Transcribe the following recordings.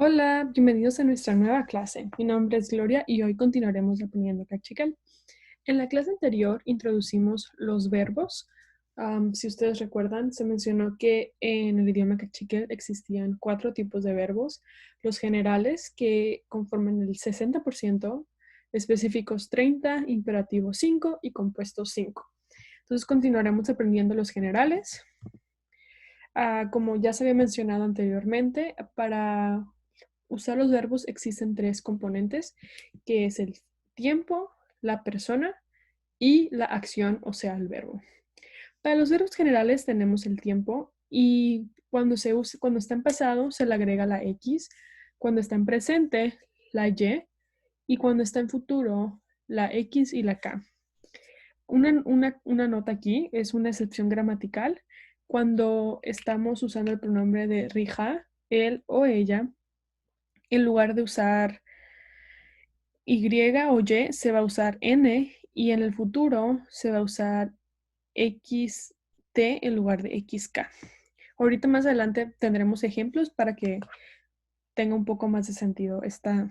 Hola, bienvenidos a nuestra nueva clase. Mi nombre es Gloria y hoy continuaremos aprendiendo cachical. En la clase anterior introducimos los verbos. Si ustedes recuerdan, se mencionó que en el idioma cachiquel existían 4 tipos de verbos. Los generales, que conforman el 60%, específicos 30, imperativos 5 y compuestos 5. Entonces continuaremos aprendiendo los generales. Como ya se había mencionado anteriormente, para usar los verbos existen 3 componentes, que es el tiempo, la persona y la acción, o sea, el verbo. Para los verbos generales tenemos el tiempo y cuando está en pasado se le agrega la X, cuando está en presente la y cuando está en futuro la X y la K. Una nota aquí es una excepción gramatical. Cuando estamos usando el pronombre de rija, él o ella, en lugar de usar Y o Y, se va a usar N y en el futuro se va a usar XT en lugar de XK. Ahorita más adelante tendremos ejemplos para que tenga un poco más de sentido esta,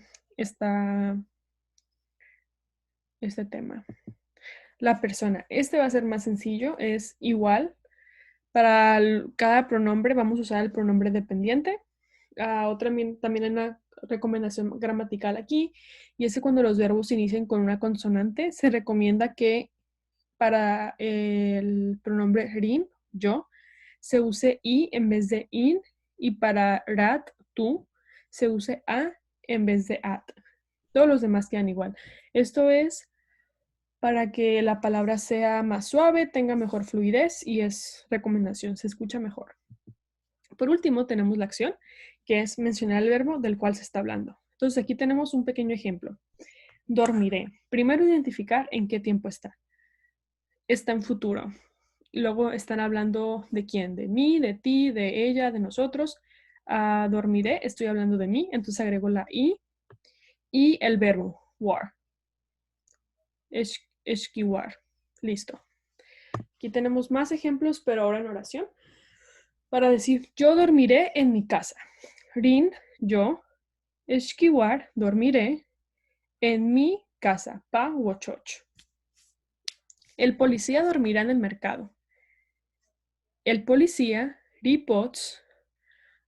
este tema. La persona. Este va a ser más sencillo, es igual. Para cada pronombre vamos a usar el pronombre dependiente. También hay una recomendación gramatical aquí, y es que cuando los verbos inician con una consonante, se recomienda que para el pronombre rin, yo, se use i en vez de in, y para rat, tú, se use a en vez de at. Todos los demás quedan igual. Esto es para que la palabra sea más suave, tenga mejor fluidez y es recomendación, se escucha mejor. Por último, tenemos la acción, que es mencionar el verbo del cual se está hablando. Entonces, aquí tenemos un pequeño ejemplo. Dormiré. Primero, identificar en qué tiempo está. Está en futuro. Luego están hablando de quién, de mí, de ti, de ella, de nosotros. Dormiré, estoy hablando de mí, entonces agrego la i y el verbo, war. Esquivar. Listo. Aquí tenemos más ejemplos, pero ahora en oración. Para decir, yo dormiré en mi casa. Rin, yo. Esquivar, dormiré en mi casa. Pa, wochoch. El policía dormirá en el mercado. El policía, ripots,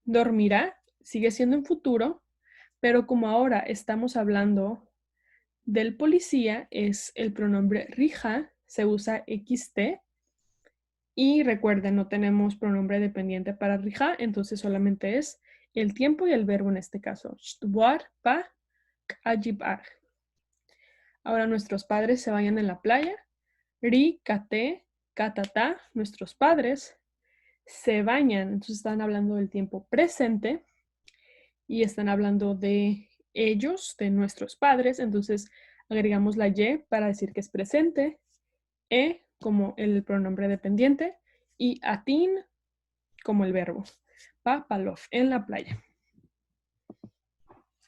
dormirá, sigue siendo en futuro, pero como ahora estamos hablando del policía, es el pronombre rija, se usa XT. Y recuerden, no tenemos pronombre dependiente para rija, entonces solamente es el tiempo y el verbo en este caso. Shtuar, pa, ajibar. Ahora nuestros padres se vayan en la playa. Ri, kate, katata, nuestros padres se bañan. Entonces están hablando del tiempo presente y están hablando de ellos, de nuestros padres. Entonces agregamos la y para decir que es presente, como el pronombre dependiente y atin como el verbo. Papalov, en la playa.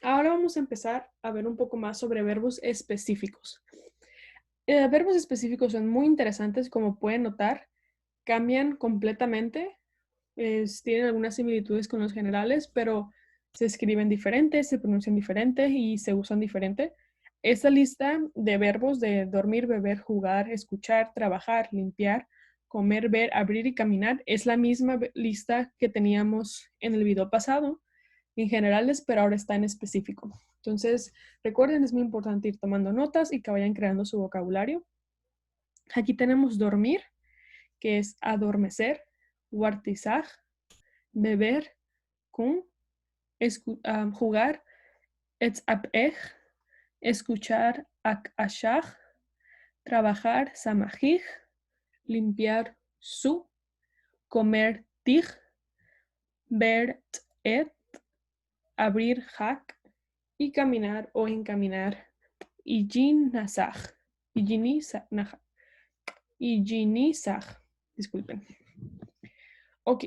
Ahora vamos a empezar a ver un poco más sobre verbos específicos. Verbos específicos son muy interesantes, como pueden notar, cambian completamente. Tienen algunas similitudes con los generales, pero se escriben diferentes, se pronuncian diferente y se usan diferente. Esta lista de verbos de dormir, beber, jugar, escuchar, trabajar, limpiar, comer, ver, abrir y caminar es la misma lista que teníamos en el video pasado en generales, pero ahora está en específico. Entonces, recuerden, es muy importante ir tomando notas y que vayan creando su vocabulario. Aquí tenemos dormir, que es adormecer, wartizar, beber, kun, jugar, etzapej, escuchar, akashaj, trabajar, samajij, limpiar, su, comer, tij, ver, et, abrir, hak, y caminar o encaminar, ijinasaj, ijinizaj, disculpen. Ok,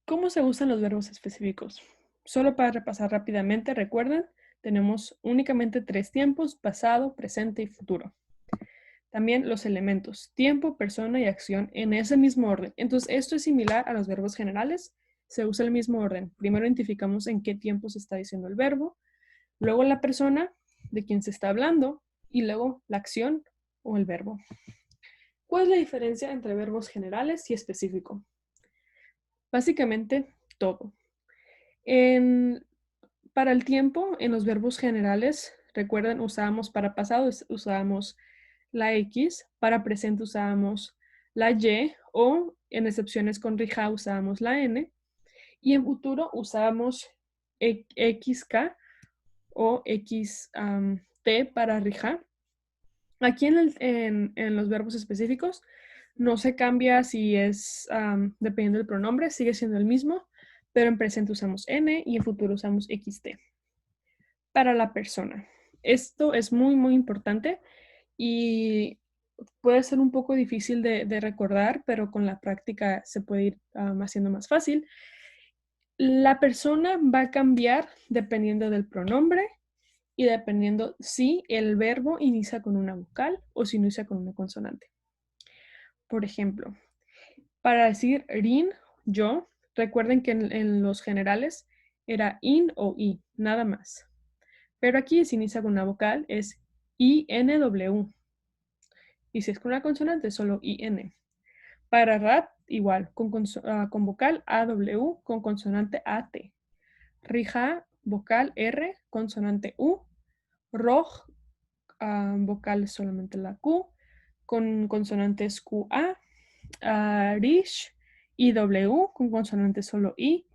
¿cómo se usan los verbos específicos? Solo para repasar rápidamente, recuerden, tenemos únicamente 3 tiempos, pasado, presente y futuro. También los elementos, tiempo, persona y acción en ese mismo orden. Entonces, esto es similar a los verbos generales, se usa el mismo orden. Primero identificamos en qué tiempo se está diciendo el verbo, luego la persona de quien se está hablando y luego la acción o el verbo. ¿Cuál es la diferencia entre verbos generales y específico? Básicamente todo. Para el tiempo, en los verbos generales, recuerden, usábamos para pasado, usábamos la X, para presente usábamos la Y o en excepciones con rija usábamos la N y en futuro usábamos XK o XT para rija. Aquí en los verbos específicos no se cambia si es dependiendo del pronombre, sigue siendo el mismo, pero en presente usamos N y en futuro usamos XT. Para la persona. Esto es muy, muy importante y puede ser un poco difícil de recordar, pero con la práctica se puede ir haciendo más fácil. La persona va a cambiar dependiendo del pronombre y dependiendo si el verbo inicia con una vocal o si inicia con una consonante. Por ejemplo, para decir rin, yo, recuerden que en los generales era in o i, nada más. Pero aquí si inicia con una vocal es INW. Y si es con una consonante, solo IN. Para rat, igual, con vocal AW, con consonante AT. Rija, vocal R, consonante U. Roj, vocal solamente la Q, con consonantes QA. Rish, IW, con consonante solo I.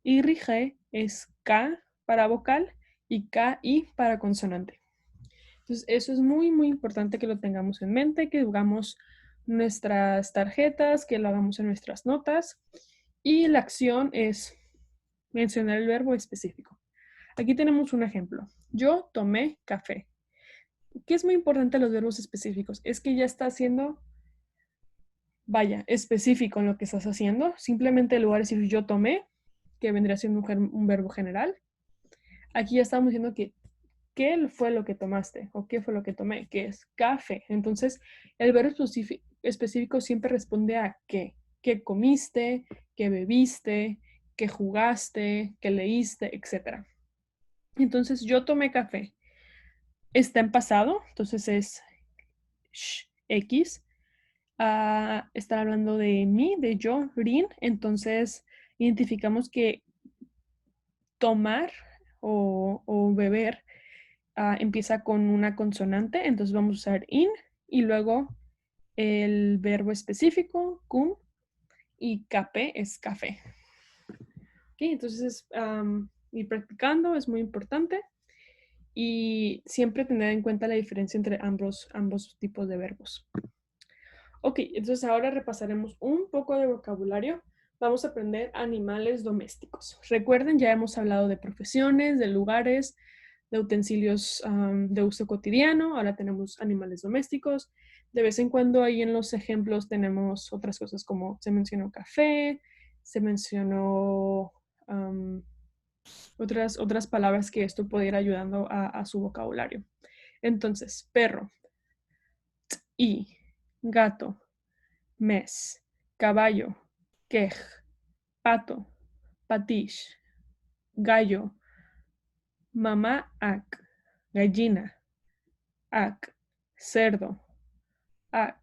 Y rige es K para vocal y KI para consonante. Entonces, eso es muy, muy importante que lo tengamos en mente, que hagamos nuestras tarjetas, que lo hagamos en nuestras notas. Y la acción es mencionar el verbo específico. Aquí tenemos un ejemplo. Yo tomé café. ¿Qué es muy importante de los verbos específicos? Es que ya está haciendo, vaya, específico en lo que estás haciendo. Simplemente en lugar de decir yo tomé, que vendría siendo un verbo general, aquí ya estamos diciendo que ¿qué fue lo que tomaste? ¿O qué fue lo que tomé? Que es café. Entonces, el verbo específico siempre responde a qué. ¿Qué comiste? ¿Qué bebiste? ¿Qué jugaste? ¿Qué leíste? Etcétera. Entonces, yo tomé café. Está en pasado, entonces es X. Están hablando de mí, de yo, Rin. Entonces, identificamos que tomar o beber empieza con una consonante, entonces vamos a usar in y luego el verbo específico, cum, y café es café. ¿Okay? Entonces, ir practicando es muy importante y siempre tener en cuenta la diferencia entre ambos tipos de verbos. Ok, entonces ahora repasaremos un poco de vocabulario. Vamos a aprender animales domésticos. Recuerden, ya hemos hablado de profesiones, de lugares, de utensilios de uso cotidiano. Ahora tenemos animales domésticos. De vez en cuando ahí en los ejemplos tenemos otras cosas como se mencionó café, se mencionó otras palabras que esto puede ir ayudando a su vocabulario. Entonces, perro, y gato, mes, caballo, quej, pato, patish, gallo, mamá, ac, gallina, ac, cerdo, ac,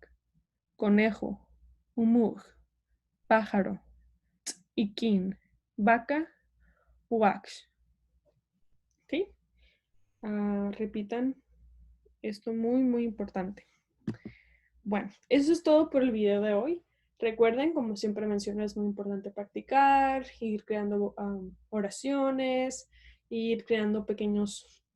conejo, umug, pájaro, iquín, vaca, wax. ¿Sí? Repitan esto muy, muy importante. Bueno, eso es todo por el video de hoy. Recuerden, como siempre menciono, es muy importante practicar, ir creando oraciones, ir creando pequeños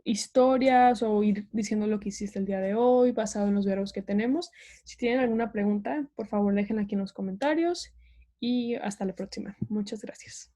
historias o ir diciendo lo que hiciste el día de hoy basado en los verbos que tenemos. Si tienen alguna pregunta, por favor déjenla aquí en los comentarios y hasta la próxima. Muchas gracias.